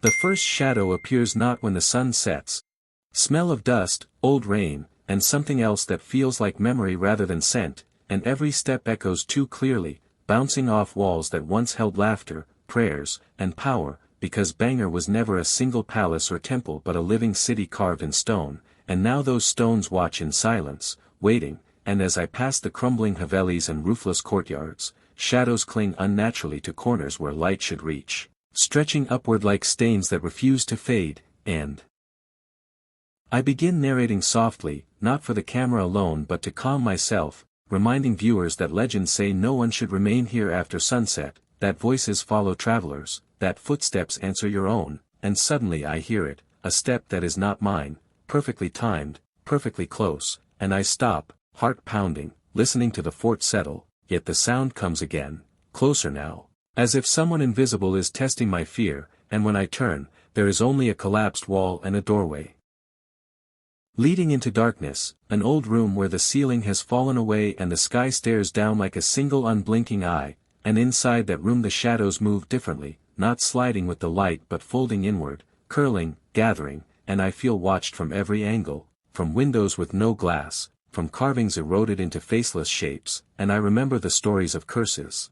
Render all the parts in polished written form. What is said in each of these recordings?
The first shadow appears not when the sun sets. Smell of dust, old rain, and something else that feels like memory rather than scent, and every step echoes too clearly, bouncing off walls that once held laughter, prayers, and power, because Bhangarh was never a single palace or temple but a living city carved in stone, and now those stones watch in silence, waiting, and as I pass the crumbling havelis and roofless courtyards, shadows cling unnaturally to corners where light should reach, stretching upward like stains that refuse to fade, and I begin narrating softly, not for the camera alone but to calm myself, reminding viewers that legends say no one should remain here after sunset, that voices follow travelers, that footsteps answer your own, and suddenly I hear it, a step that is not mine, perfectly timed, perfectly close, and I stop, heart pounding, listening to the fort settle, yet the sound comes again, closer now, as if someone invisible is testing my fear, and when I turn, there is only a collapsed wall and a doorway leading into darkness, an old room where the ceiling has fallen away and the sky stares down like a single unblinking eye, and inside that room the shadows move differently, not sliding with the light but folding inward, curling, gathering, and I feel watched from every angle, from windows with no glass, from carvings eroded into faceless shapes, and I remember the stories of curses.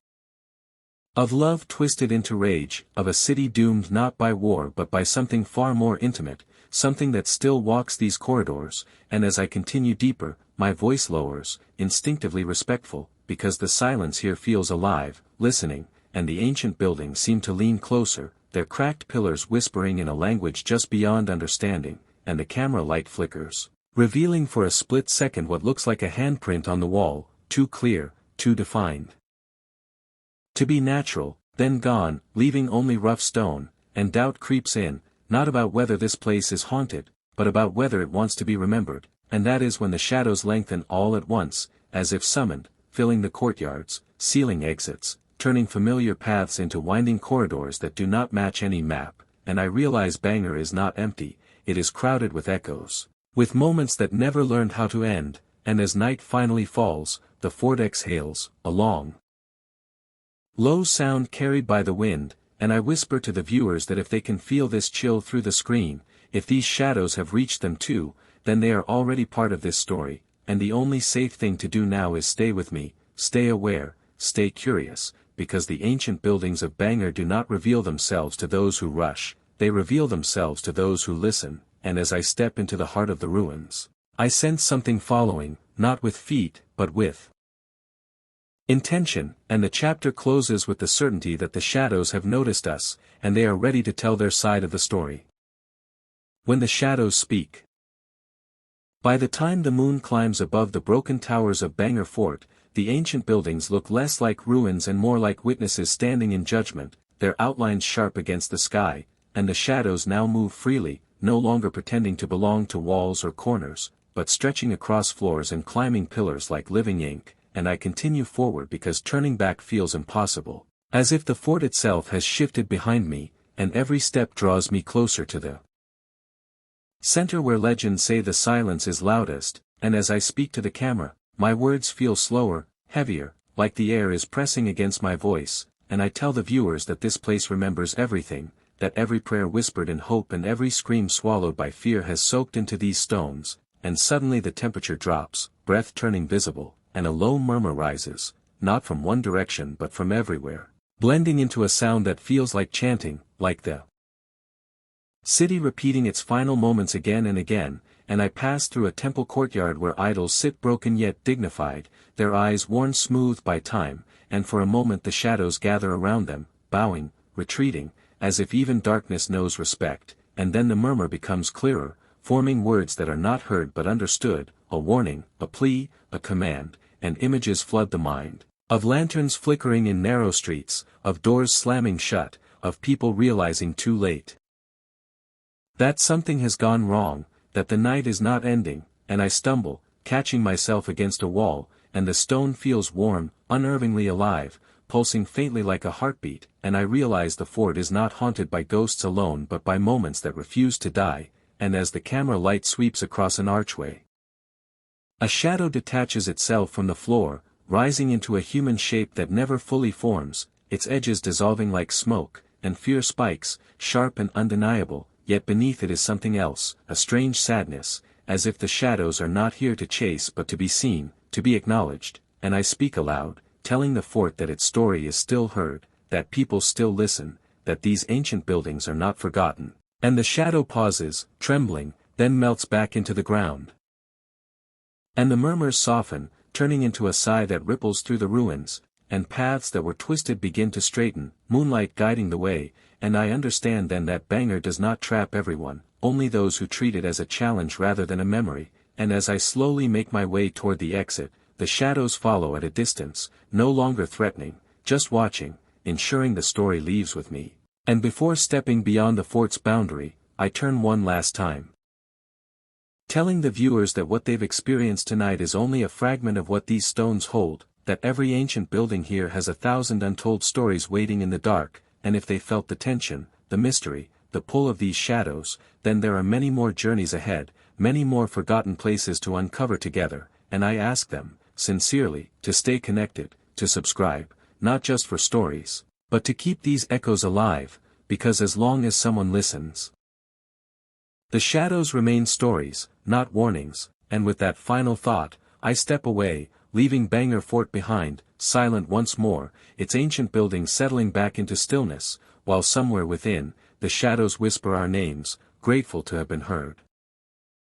Of love twisted into rage, of a city doomed not by war but by something far more intimate, something that still walks these corridors, and as I continue deeper, my voice lowers, instinctively respectful, because the silence here feels alive, listening, and the ancient buildings seem to lean closer, their cracked pillars whispering in a language just beyond understanding, and the camera light flickers, revealing for a split second what looks like a handprint on the wall, too clear, too defined to be natural, then gone, leaving only rough stone, and doubt creeps in, not about whether this place is haunted, but about whether it wants to be remembered, and that is when the shadows lengthen all at once, as if summoned, filling the courtyards, sealing exits, turning familiar paths into winding corridors that do not match any map, and I realize Bhangarh is not empty, it is crowded with echoes, with moments that never learned how to end, and as night finally falls, the fort exhales, a long, low sound carried by the wind, and I whisper to the viewers that if they can feel this chill through the screen, if these shadows have reached them too, then they are already part of this story, and the only safe thing to do now is stay with me, stay aware, stay curious, because the ancient buildings of Bhangarh do not reveal themselves to those who rush, they reveal themselves to those who listen, and as I step into the heart of the ruins, I sense something following, not with feet, but with intention, and the chapter closes with the certainty that the shadows have noticed us, and they are ready to tell their side of the story. When the shadows speak. By the time the moon climbs above the broken towers of Bhangarh Fort, the ancient buildings look less like ruins and more like witnesses standing in judgment, their outlines sharp against the sky, and the shadows now move freely, no longer pretending to belong to walls or corners, but stretching across floors and climbing pillars like living ink, and I continue forward because turning back feels impossible, as if the fort itself has shifted behind me, and every step draws me closer to the center where legends say the silence is loudest, and as I speak to the camera, my words feel slower, heavier, like the air is pressing against my voice, and I tell the viewers that this place remembers everything, that every prayer whispered in hope and every scream swallowed by fear has soaked into these stones, and suddenly the temperature drops, breath turning visible, and a low murmur rises, not from one direction but from everywhere, blending into a sound that feels like chanting, like the city repeating its final moments again and again, and I pass through a temple courtyard where idols sit broken yet dignified, their eyes worn smooth by time, and for a moment the shadows gather around them, bowing, retreating, as if even darkness knows respect, and then the murmur becomes clearer, forming words that are not heard but understood, a warning, a plea, a command, and images flood the mind, of lanterns flickering in narrow streets, of doors slamming shut, of people realizing too late that something has gone wrong, that the night is not ending, and I stumble, catching myself against a wall, and the stone feels warm, unnervingly alive, pulsing faintly like a heartbeat, and I realize the fort is not haunted by ghosts alone but by moments that refuse to die, and as the camera light sweeps across an archway, a shadow detaches itself from the floor, rising into a human shape that never fully forms, its edges dissolving like smoke, and fear spikes, sharp and undeniable, yet beneath it is something else, a strange sadness, as if the shadows are not here to chase but to be seen, to be acknowledged, and I speak aloud, telling the fort that its story is still heard, that people still listen, that these ancient buildings are not forgotten. And the shadow pauses, trembling, then melts back into the ground. And the murmurs soften, turning into a sigh that ripples through the ruins, and paths that were twisted begin to straighten, moonlight guiding the way, and I understand then that Bhangarh does not trap everyone, only those who treat it as a challenge rather than a memory, and as I slowly make my way toward the exit, the shadows follow at a distance, no longer threatening, just watching, ensuring the story leaves with me. And before stepping beyond the fort's boundary, I turn one last time, telling the viewers that what they've experienced tonight is only a fragment of what these stones hold, that every ancient building here has 1,000 untold stories waiting in the dark, and if they felt the tension, the mystery, the pull of these shadows, then there are many more journeys ahead, many more forgotten places to uncover together, and I ask them, sincerely, to stay connected, to subscribe, not just for stories, but to keep these echoes alive, because as long as someone listens, the shadows remain stories, not warnings, and with that final thought, I step away, leaving Bhangarh Fort behind, silent once more, its ancient buildings settling back into stillness, while somewhere within, the shadows whisper our names, grateful to have been heard.